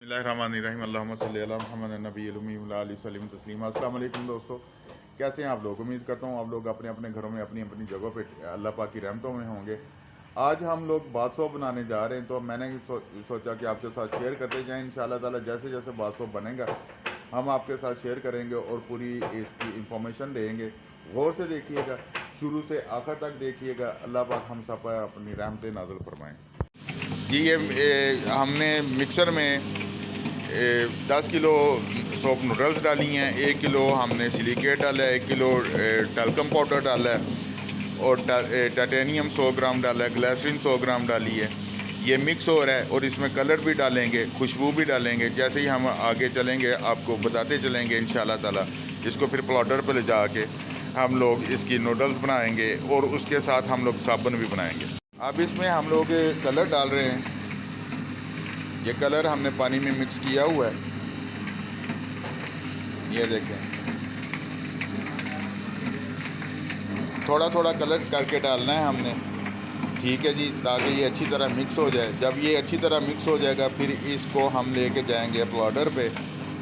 बिस्मिल्लाहिर्रहमानिर्रहीम अल्लाहुम्मा सल्ली अला मुहम्मद नबी उम्मी व अला आलिहि वसल्लम तस्लीमा। अस्सलाम वालेकुम दोस्तों, कैसे हैं आप लोग? उम्मीद करता हूँ आप लोग अपने अपने घरों में अपनी अपनी जगहों पे अल्लाह पाक की रहमतों में होंगे। आज हम लोग बादशाह बनाने जा रहे हैं, तो मैंने सोचा कि आपके साथ शेयर करते जाएं। इंशाअल्लाह ताला जैसे जैसे बादशाह बनेगा हम आपके साथ शेयर करेंगे और पूरी इसकी इंफॉर्मेशन देंगे। गौर से देखिएगा, शुरू से आखिर तक देखिएगा। अल्लाह पाक हम सब पर अपनी रहमतें नाज़िल फरमाएँ। जी हमने मिक्सर में 10 किलो सोप नूडल्स डाली हैं, 1 किलो हमने सिलिकेट डाला है, 1 किलो टैल्कम पाउडर डाला है और टाइटेनियम 100 ग्राम डाला है, ग्लिसरीन 100 ग्राम डाली है। ये मिक्स हो रहा है और इसमें कलर भी डालेंगे, खुशबू भी डालेंगे। जैसे ही हम आगे चलेंगे आपको बताते चलेंगे इंशाल्लाह ताला। इसको फिर पाउडर पर ले जाके हम लोग इसकी नूडल्स बनाएंगे और उसके साथ हम लोग साबुन भी बनाएंगे। अब इसमें हम लोग कलर डाल रहे हैं। ये कलर हमने पानी में मिक्स किया हुआ है, ये देखें। थोड़ा थोड़ा कलर करके डालना है हमने, ठीक है जी, ताकि ये अच्छी तरह मिक्स हो जाए। जब ये अच्छी तरह मिक्स हो जाएगा फिर इसको हम लेके जाएंगे पाउडर पे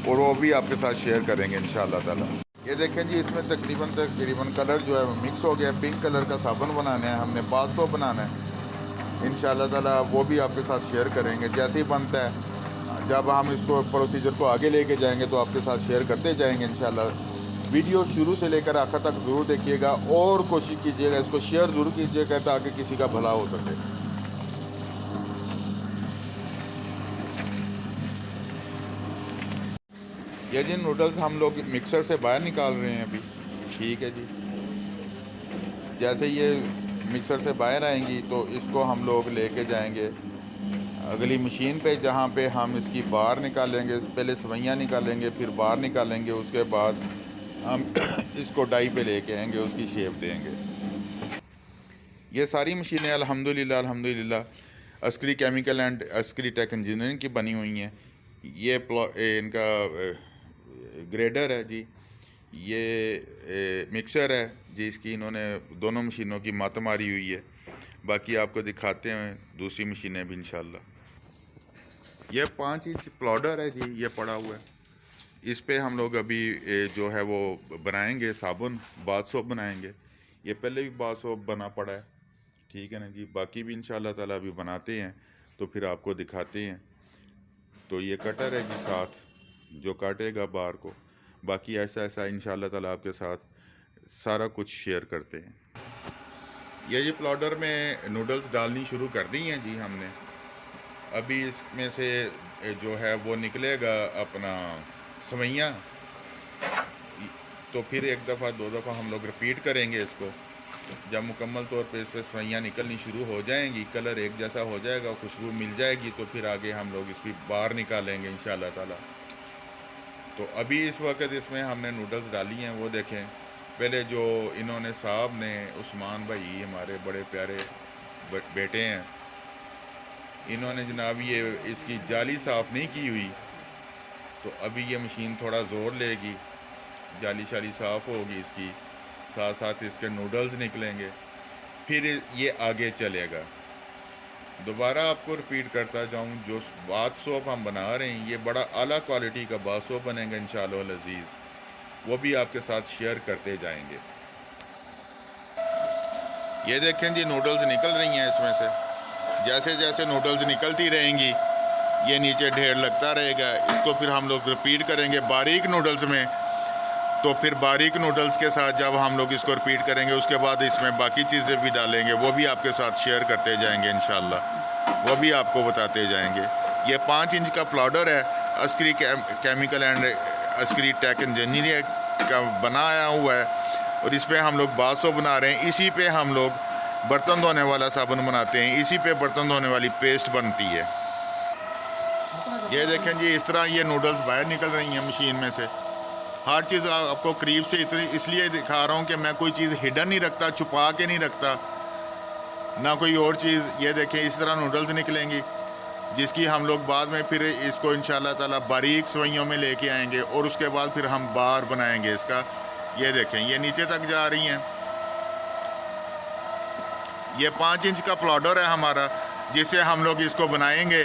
और वो भी आपके साथ शेयर करेंगे इंशाल्लाह ताला। ये देखें जी, इसमें तकरीबन कलर जो है वो मिक्स हो गया। पिंक कलर का साबुन बनाना है हमने, 500 बनाना है इंशाल्लाह ताला। वो भी आपके साथ शेयर करेंगे जैसे ही बनता है। जब हम इसको प्रोसीजर को आगे लेके जाएंगे तो आपके साथ शेयर करते जाएंगे इंशाल्लाह। वीडियो शुरू से लेकर आखिर तक ज़रूर देखिएगा और कोशिश कीजिएगा इसको शेयर ज़रूर कीजिएगा ताकि किसी का भला हो सके। ये जी नूडल्स हम लोग मिक्सर से बाहर निकाल रहे हैं अभी, ठीक है जी। जैसे ये मिक्सर से बाहर आएंगी तो इसको हम लोग लेके जाएंगे अगली मशीन पे, जहाँ पे हम इसकी बाहर निकालेंगे। पहले सवैयाँ निकालेंगे, फिर बाहर निकालेंगे, उसके बाद हम इसको डाई पे लेके आएंगे, उसकी शेप देंगे। ये सारी मशीनें अल्हम्दुलिल्लाह Askari chemical and Askari tech engineering की बनी हुई हैं। ये इनका ग्रेडर है जी, ये मिक्सर है जी, इसकी इन्होंने दोनों मशीनों की मत मारी हुई है। बाकी आपको दिखाते हैं दूसरी मशीनें भी इंशाल्लाह। ये 5 इंच पाउडर है जी, ये पड़ा हुआ है। इस पे हम लोग अभी जो है वो बनाएंगे साबुन, बाथ सोप बनाएंगे। ये पहले भी बाथ सोप बना पड़ा है, ठीक है ना जी। बाकी भी इंशाल्लाह ताला अभी बनाते हैं तो फिर आपको दिखाते हैं। तो ये कटर है जी साथ, जो काटेगा बार को। बाकी ऐसा ऐसा इंशाल्लाह ताला आपके साथ सारा कुछ शेयर करते हैं। ये जी पाउडर में नूडल्स डालनी शुरू कर दी हैं जी हमने। अभी इसमें से जो है वो निकलेगा अपना सवैयाँ, तो फिर एक दफ़ा दो दफ़ा हम लोग रिपीट करेंगे इसको। जब मुकम्मल तौर पे इस पर सवैयाँ निकलनी शुरू हो जाएंगी, कलर एक जैसा हो जाएगा, खुशबू मिल जाएगी, तो फिर आगे हम लोग इसकी बाहर निकालेंगे इंशाल्लाह ताला। तो अभी इस वक्त इसमें हमने नूडल्स डाली हैं, वो देखें। पहले जो इन्होंने साहब ने, उस्मान भाई हमारे बड़े प्यारे बेटे हैं, इन्होंने जनाब ये इसकी जाली साफ़ नहीं की हुई। तो अभी ये मशीन थोड़ा ज़ोर लेगी, जाली शाली साफ़ होगी इसकी, साथ साथ इसके नूडल्स निकलेंगे, फिर ये आगे चलेगा। दोबारा आपको रिपीट करता जाऊं, जो बाथ सोप हम बना रहे हैं ये बड़ा आला क्वालिटी का बाथ सोप बनेगा इंशाअल्लाह अज़ीज़। वो भी आपके साथ शेयर करते जाएंगे। ये देखें जी, नूडल्स निकल रही हैं इसमें से। जैसे जैसे नूडल्स निकलती रहेंगी ये नीचे ढेर लगता रहेगा। इसको फिर हम लोग रिपीट करेंगे बारीक नूडल्स में। तो फिर बारीक नूडल्स के साथ जब हम लोग इसको रिपीट करेंगे उसके बाद इसमें बाकी चीज़ें भी डालेंगे, वो भी आपके साथ शेयर करते जाएंगे इंशाल्लाह। वो भी आपको बताते जाएंगे। ये 5 इंच का पाउडर है, Askari chemical and Askari tech engineering का बनाया हुआ है और इस पर हम लोग बाथ सोप बना रहे हैं। इसी पे हम लोग बर्तन धोने वाला साबुन बनाते हैं, इसी पे बर्तन धोने वाली पेस्ट बनती है। ये देखें जी, इस तरह ये नूडल्स बाहर निकल रही हैं मशीन में से। हर चीज़ आपको करीब से इसलिए दिखा रहा हूँ कि मैं कोई चीज़ हिडन नहीं रखता, छुपा के नहीं रखता, ना कोई और चीज़। ये देखें इस तरह नूडल्स निकलेंगी, जिसकी हम लोग बाद में फिर इसको इंशाल्लाह ताला बारीक सवैयों में लेके आएंगे और उसके बाद फिर हम बार बनाएंगे इसका। ये देखें ये नीचे तक जा रही हैं। ये 5 इंच का पाउडर है हमारा, जिससे हम लोग इसको बनाएंगे